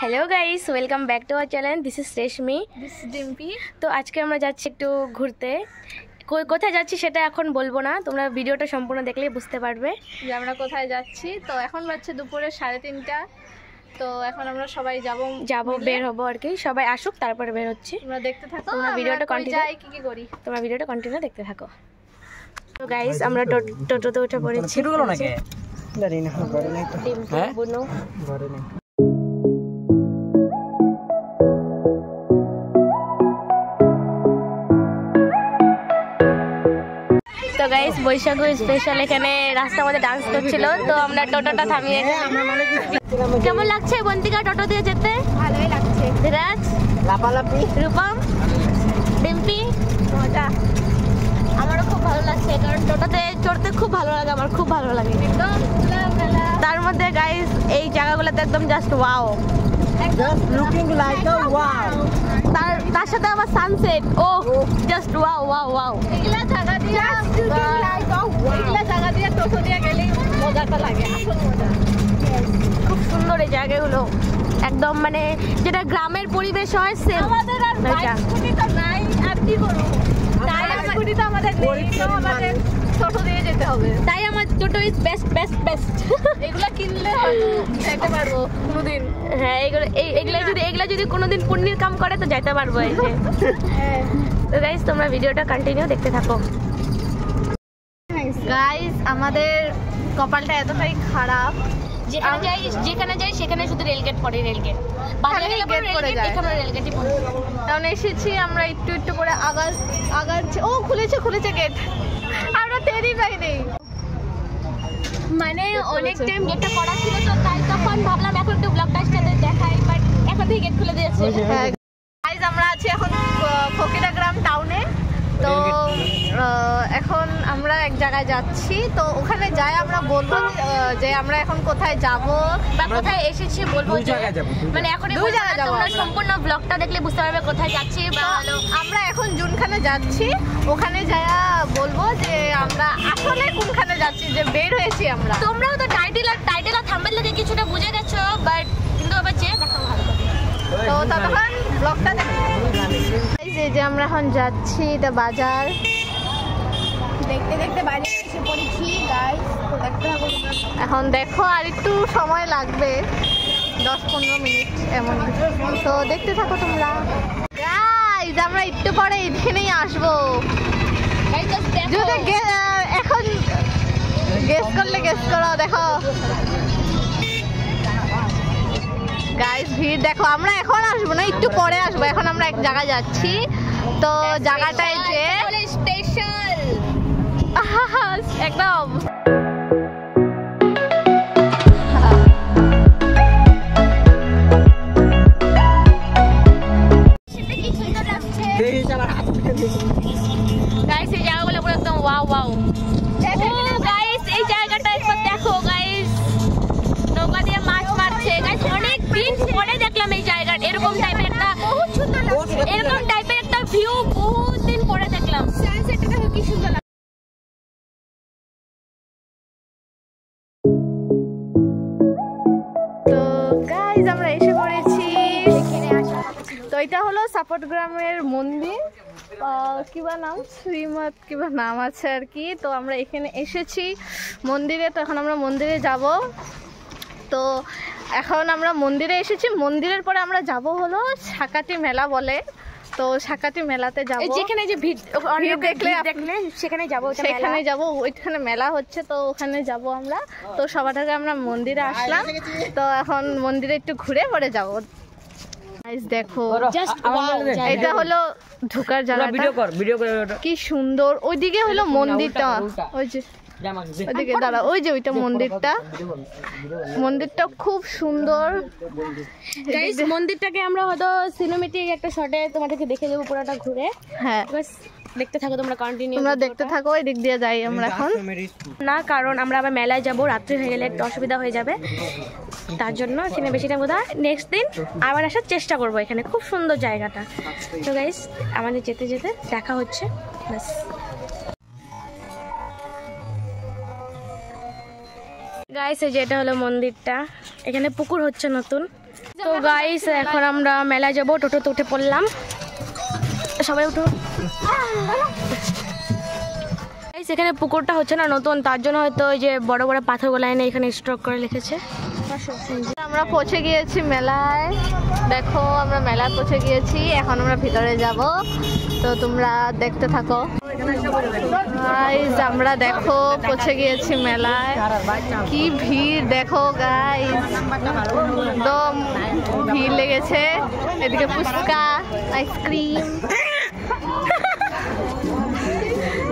Hello guys, welcome back to our channel. This is Reshmi, this is Dimpy. তো আজকে আমরা যাচ্ছি একটু ঘুরতে। কোথায় যাচ্ছি সেটা এখন বলবো না, তোমরা ভিডিওটা সম্পূর্ণ দেখলেই বুঝতে পারবে যে আমরা কোথায় যাচ্ছি। তো এখন বাজছে দুপুরে 3:30। তো এখন আমরা সবাই যাব বের হবো আর কি। সবাই আসুক তারপরে বের হচ্ছি। তোমরা দেখতে থাকো, তোমরা ভিডিওটা কন্টিনিউ যাই কি করি, তোমরা ভিডিওটা কন্টিনিউ দেখতে থাকো। তো গাইস আমরা টোটোতে উঠে পড়েছি। শুরু করো নাকি? জানি না, ঘরে নাই তো। হ্যাঁ বুনো ঘরে নাই। তো গাইস বৈশাখ স্পেশাল এখানে রাস্তার মধ্যে ডান্স করছিল, তো আমরা টোটোটা থামিয়ে। কেমন লাগছে বন্তিকা টোটো দিয়ে যেতে? ভালোই লাগছে। ধীরাজ, লাপালাপি, রূপম, ডিম্পি, মজা। আমারও খুব ভালো লাগছে, কারণ টোটোতে চড়তে খুব ভালো লাগে, আমার খুব ভালো লাগে। তার মধ্যে গাইস এই জায়গাগুলোতে একদম just wow, just looking like a wow. তার সাথে আবার সানসেট, ও জাস্ট ওয়াও ওয়াও ওয়াও। এগুলা জায়গা দিয়ে এগুলা জায়গা দিয়ে টোটো দিয়ে গেলে মজাটা লাগে, আসল মজা। খুব সুন্দর এই জায়গাগুলো, একদম মানে যেটা গ্রামের পরিবেশ হয় সেম। আমাদের আর বাইক স্কুটি তো নাই, আর কি করব? তাই স্কুটি তো আমাদের নেই, তো আমাদের টোটো দিয়ে যেতে হবে। তাই আমার টোটো ইজ বেস্ট বেস্ট বেস্ট। এগুলা কিনলে হয়তো যেতে পারবো কোনোদিন। হ্যাঁ, এগুলা যদি কোনোদিন পুণ্যের কাম করে তো যাইতে পারবো। এই যে তো গাইস তোমরা ভিডিওটা কন্টিনিউ দেখতে থাকো। গাইস আমাদের কপালটা এতটাই খারাপ, যেখানে যাই সেখানে শুধু রেলগেট পড়ে, রেলগেট বাজারে গেলে পরে রেলগেট, এখানে রেলগেটই পড়ে। কারণ এসেছি আমরা একটু একটু করে আগাচ্ছি। ও খুলেছে গেট, আমরা টেরই পাইনি। মানে অনেক টাইম গেটটা করা ছিল, তো তাই তখন ভাবলাম এখন একটু ব্লগটা সাথে দেখাই, বাট এখন থেকে গেট খুলে দিয়েছে। গাইস আমরা আছি এখন ফকিরা গ্রাম টাউনে। তো এখন আমরা এক জায়গায় যাচ্ছি, তো ওখানে যাই আমরা বলবো যে আমরা এখন কোথায় যাব বা কোথায় এসেছি বলবো। মানে এখন দুই জায়গায় যাবো, তোমরা সম্পূর্ণ ব্লগটা দেখলে বুঝতে পারবে কোথায় যাচ্ছি। বা হলো আমরা এখন জুনখানে যাচ্ছি, ওখানে যায়া বলবো যে আমরা আসলে কোনখানে যাচ্ছি, যে বের হয়েছি আমরা। তোমরাও তো টাইটেল আর থাম্বনেল থেকে কিছুটা বুঝে গেছো, বাট কিন্তু আবার যে দেখা ভালো করে। তো ততক্ষণ ব্লগটা দেখো। এই যে আমরা এখন যাচ্ছি, এটা বাজার। দেখতে দেখতে বাজারে এসে পড়েছি গাইস। তো দেখতে হবে, এখন দেখো আর একটু সময় লাগবে, 10-15 মিনিট এমন। তো দেখতে থাকো তোমরা গাইস। আমরা একটু পরে এখানেই আসবো। যদি এখন গেস করলে গেস করো, দেখো গাইস ভিড় দেখো। আমরা এখন আসবো না, একটু পরে আসবো। এখন আমরা এক জায়গায় যাচ্ছি, তো জায়গাটায় যে স্পেশাল একদম গাইস এই জায়গাগুলো পুরো একদম ওয়াও ওয়াও। গাইস এই জায়গাটা একবার দেখো গাইস, নৌকা দিয়ে মাছ মারছে গাইস। অনেক দিন পরে দেখলাম এই জায়গাটা এরকম টাইপের একটা, এরকম টাইপের একটা ভিউ বহুত দিন পরে দেখলাম। সানসেটটা দেখো কি সুন্দর লাগে। তো গাইস আমরা এসে পড়েছি। তো এটা হলো সাপোর্ট গ্রামের মন্দির, কিবা নাম, শ্রীমৎ কিবা নাম আছে আর কি। তো আমরা এখানে এসেছি মন্দিরে, তো এখন আমরা মন্দিরে যাব। তো এখন আমরা মন্দিরে এসেছি, মন্দিরের পরে আমরা যাব হলো সাকাটি মেলা বলে। তো সাকাটি মেলাতে যাব, যেখানে যে ভিড় দেখলে সেখানে যাব, সেখানে যাব। ওইখানে মেলা হচ্ছে, তো ওখানে যাব আমরা। তো সবার আগে আমরা মন্দিরে আসলাম, তো এখন মন্দিরে একটু ঘুরে পরে যাব। দেখো এটা হলো ঢোকার জায়গাটা, কি সুন্দর। ওইদিকে হলো মন্দিরটা, ওই যে ওইদিকে দাঁড়া, ওই যে ওইটা মন্দিরটা খুব সুন্দর। গাইস মন্দিরটাকে আমরা হয়তো সিনেমেটিক একটা শটে তোমাদেরকে দেখে দেবো পুরোটা ঘুরে। হ্যাঁ দেখতে থাকো তোমরা কন্টিনিউ, তোমরা দেখতে থাকো। এই দিক দিয়ে যাই আমরা এখন না, কারণ আমরা আবার মেলায় যাব, রাত্রি হয়ে গেলে একটু অসুবিধা হয়ে যাবে। তার জন্য এখানে বেশি টাইম কোথাও নেক্সট দিন আবার আসার চেষ্টা করবো। এখানে খুব সুন্দর জায়গাটা। তো গাইস আমাদের যেতে যেতে দেখা হচ্ছে, ব্যাস। গাইস এই যে এটা হলো মন্দিরটা, এখানে পুকুর হচ্ছে নতুন। তো গাইস এখন আমরা মেলা যাব, টোটোতে উঠে পড়লাম, সবাই উঠো। গাইস এখানে পুকুরটা হচ্ছে না নতুন, তার জন্য হয়তো ওই যে বড় বড় পাথরগুলো এনে এখানে স্ট্রোক করে লিখেছে। আমরা পৌঁছে গিয়েছি মেলায়, দেখো আমরা মেলায় পৌঁছে গিয়েছি, এখন আমরা ভিতরে যাব, তো তোমরা দেখতে থাকো। গাইস আমরা দেখো পৌঁছে গিয়েছি মেলায়, কি ভিড় দেখো গাইস, একদম ভিড় লেগেছে, এদিকে ফুচকা আইসক্রিম।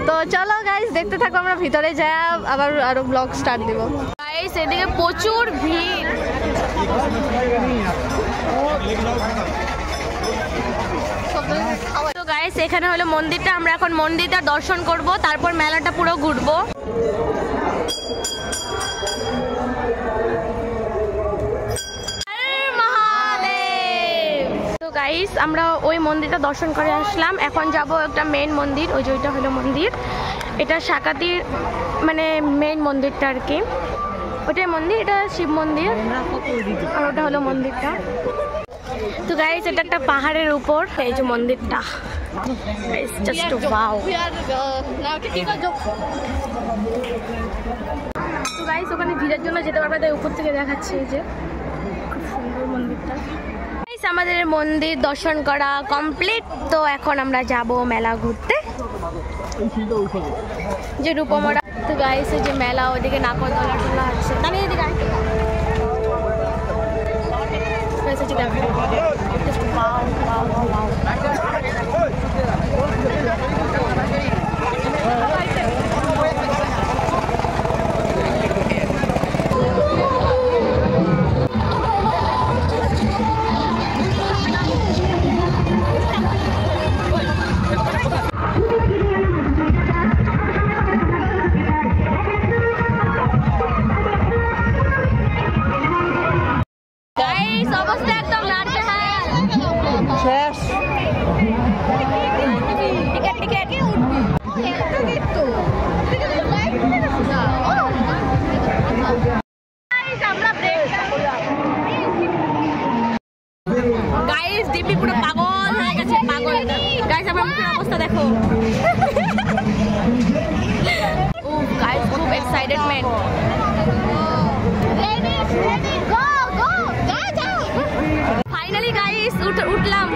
তো চলো গাইস দেখতে থাকো, আমরা ভিতরে যাই আবার আরো ব্লগ স্টার্ট দিব। গাইস এদিকে প্রচুর ভিড়, তো গাইস এখানে হলো মন্দিরটা, আমরা এখন মন্দিরটা দর্শন করব, তারপর মেলাটা পুরো ঘুরবো। তো গাইস আমরা ওই মন্দিরটা দর্শন করে আসলাম, এখন যাব একটা মেইন মন্দির, ওই যে ওইটা হলো মন্দির, এটা শাকাতির মানে মেইন মন্দিরটা আর কি, ওটাই মন্দির, এটা শিব মন্দির আর ওটা হলো মন্দিরটা। তো গাইস এটা একটা পাহাড়ের উপর এই যে মন্দিরটা, জাস্ট ওয়াও। তো গাইস ওখানে ভিড়ের জন্য যেতে পারবে, তাই উপর থেকে দেখাচ্ছে এই যে খুব সুন্দর মন্দিরটা। গাইস আমাদের মন্দির দর্শন করা কমপ্লিট, তো এখন আমরা যাব মেলা ঘুরতে, যে রূপমরা। তো গাইস এই যে মেলা, ওদিকে নাকরদোলা টোলা আছে, তাহলে এদিকে ফাইনালি গাইস উঠলাম।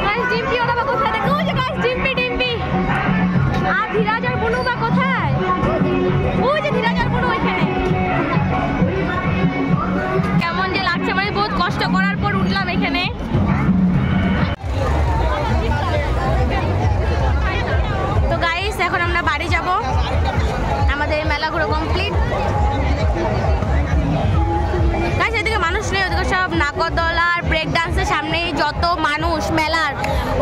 গাইস ডিম্পি ওরা বা কোথায় দেখো, ওই যে গাইস ডিম্পি আর ধীরাজ আর বুনু বা কোথায়, ওই যে ধীরাজ আর বুনু ওইখানে। কেমন যে লাগছে, মানে বহুত কষ্ট করার পর উঠলাম এখানে। তো গাইস এখন আমরা বাড়ি যাব, আমাদের মেলা ঘুরে কমপ্লিট। গাইস এদিকে মানুষ নেই, ওদিকে সব নাকরদোলা আর ব্রেক ডান্সের সামনে যত মানুষ মেলার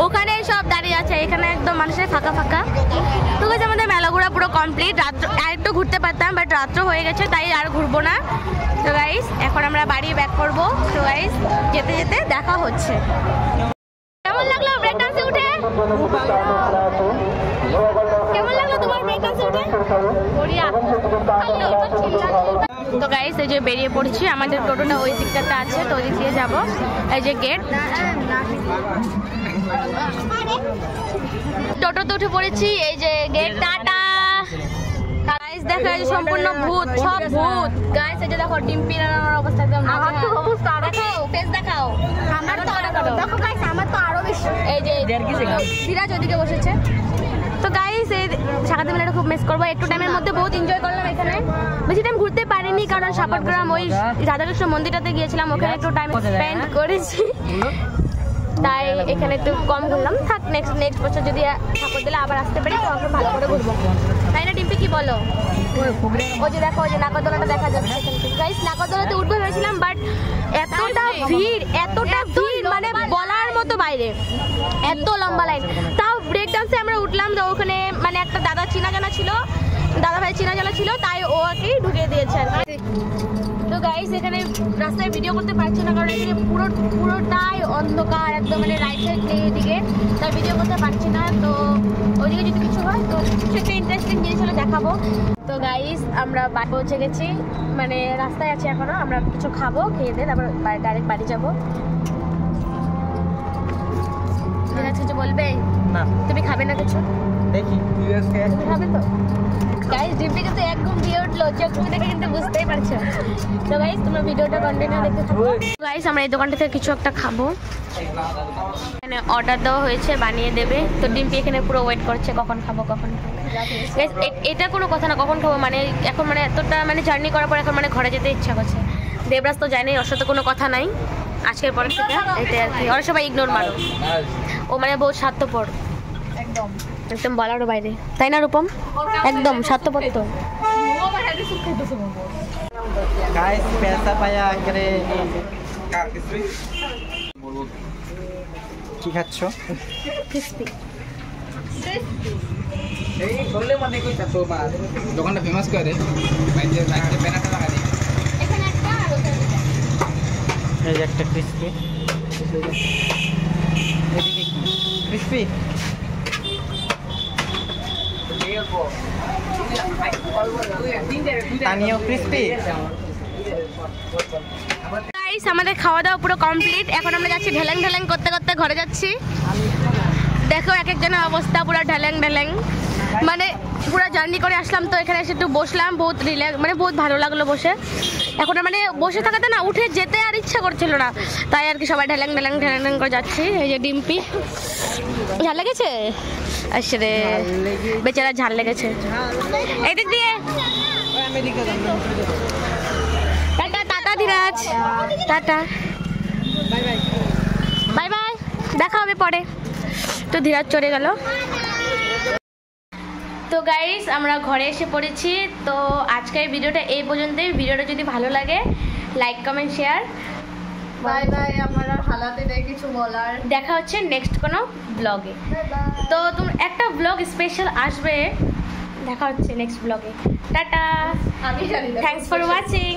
ওখানে সব দাঁড়িয়ে আছে, এখানে একদম মানুষের ফাঁকা ফাঁকা। তো গাইস আমাদের মেলা ঘোরা পুরো কমপ্লিট, রাত্র আরেকটু ঘুরতে পারতাম বাট রাত্র হয়ে গেছে, তাই আর ঘুরবো না। তো গাইস এখন আমরা বাড়ি ব্যাক করবো। তো গাইস যেতে যেতে দেখা হচ্ছে। কেমন লাগলো ব্রেক ডান্সে উঠে? কেমন লাগলো তোমার ব্রেক ডান্সে উঠে? বড়িয়া। তো গাইস এই যে বেরিয়ে পড়ছি, আমাদের টোটোটা ওই দিকটাতে আছে, তো ওই দিক দিয়ে যাবো। এই যে গেট, টোটোতে উঠে পড়েছি, এই যে গেট। টাটা গাইস, দেখো এই যে সম্পূর্ণ ভূত, সব ভূত। গাইস এই যে দেখো ডিম্পির অবস্থা একদম, আমার তো অবস্থা, দেখাও ফেস দেখাও, আমার তো দেখো গাইস, আমার তো আরো বেশি। এই যে ধীরাজ ওদিকে বসেছে। তো গাইস এই শাকাতি মেলাটা খুব মিস করবো, একটু টাইমের মধ্যে বহুত এনজয় করলাম এখানে, বেশি টাইম ঘুরতে পারিনি কারণ সাপটগ্রাম ওই রাধাকৃষ্ণ মন্দিরটাতে গিয়েছিলাম, ওখানে একটু টাইম স্পেন্ড করেছি, তাই এখানে একটু কম ঘুরলাম। থাক নেক্সট বছর যদি ঠাকুর দিলে আবার আসতে পারি, তখন ভালো করে ঘুরবো, তাই না ডিম্পি কি বলো? ওই যে দেখো ওই যে নাগরদোলাটা দেখা যাচ্ছে গাইস, নাগরদোলাতে উঠতে হয়েছিলাম বাট এতটা ভিড় মানে বলার মতো বাইরে, এত লম্বা লাইন। তাও ব্রেক ডান্সে আমরা উঠলাম, তো ওখানে মানে একটা দাদা চিনা জানা ছিল, দাদা ভাই চিনা জানা ছিল, তাই ওকেই ঢুকিয়ে দিয়েছে আর কি। তো গাইস এখানে রাস্তায় ভিডিও করতে পারছি না কারণ এখানে পুরোটাই অন্ধকার একদম, মানে রাইট সাইড নেই এদিকে, তাই ভিডিও করতে পারছি না। তো ওইদিকে যদি কিছু হয় তো সেটা ইন্টারেস্টিং জিনিস হলে দেখাবো। তো তো গাইস আমরা বাড়ি পৌঁছে গেছি, মানে রাস্তায় আছি এখনো। আমরা কিছু খাবো, খেয়ে দিয়ে তারপর ডাইরেক্ট বাড়ি যাবো। কিছু বলবে না, তুমি খাবে না কিছু? দেখি তুমি খাবে তো? গাইস ডিম্পি কিন্তু একদম দিয়ে উঠলো, চোখ মুখ দেখে কিন্তু বুঝতেই পারছো। তো গাইস তোমরা ভিডিওটা কন্টিনিউ দেখতে থাকো। গাইস আমরা এই দোকানটা থেকে কিছু একটা খাবো, এখানে অর্ডার দেওয়া হয়েছে, বানিয়ে দেবে। তো ডিম্পি এখানে পুরো ওয়েট করছে কখন খাবো কখন খাবো। Guys, এটা কোনো কথা না কখন খাবো, মানে এখন মানে এতটা মানে জার্নি করার পর এখন মানে ঘরে যেতে ইচ্ছা করছে। দেবরাজ তো জানেই ওর সাথে কোনো কথা নাই আজকের পরের থেকে, এটাই আর কি। ওরা সবাই ইগনোর মারো, ও মানে বহু স্বার্থপর, একদম একদম বলারও বাইরে, তাই না রূপম? একদম স্বার্থপর। তো গাইস पैसा পায়া করে কি খাচ্ছ? ক্রিসপি। এই বললে মানে কই চাতো মা দোকানটা ফেমাস করে বাইরে বাইরে ব্যানারটা লাগা দিই। এখানে একটা আর ওখানে এই যে একটা ক্রিসপি, এদিকে কি ক্রিসপি তানিও ক্রিসপি। গাইস আমাদের খাওয়া দাওয়া পুরো কমপ্লিট, এখন আমরা যাচ্ছি ঢেলেং ঢেলেং করতে করতে ঘরে যাচ্ছি। দেখো এক একজনের অবস্থা পুরো ঢেলেং ঢেলেং, মানে পুরো জার্নি করে আসলাম তো এখানে এসে একটু বসলাম, বহুত রিল্যাক্স, মানে বহুত ভালো লাগলো বসে। এখন মানে বসে থাকাতে না উঠে যেতে আর ইচ্ছা করছিল না, তাই আর কি সবাই ঢেলেং ঢেলেং ঢেলেং ঢেলেং করে যাচ্ছি। এই যে ডিম্পি ঝাল লেগেছে, আসলে বেচারা ঝাল লেগেছে। এদিক দিয়ে tata tata Dhiraj, tata bye bye, দেখা হবে পরে। তো ধীরাজ চলে গেল। তো গাইস আমরা ঘরে এসে পড়েছি। তো আজকের ভিডিওটা এই পর্যন্তই। ভিডিওটা যদি ভালো লাগে like comment share, bye bye. আমার আর হালাতে নেই কিছু বলার। দেখা হচ্ছে নেক্সট কোনো ব্লগে। তো তুমি একটা ব্লগ স্পেশাল আসবে, দেখা হচ্ছে নেক্সট ব্লগে। টাটা, আমি জানি না। Thanks for watching.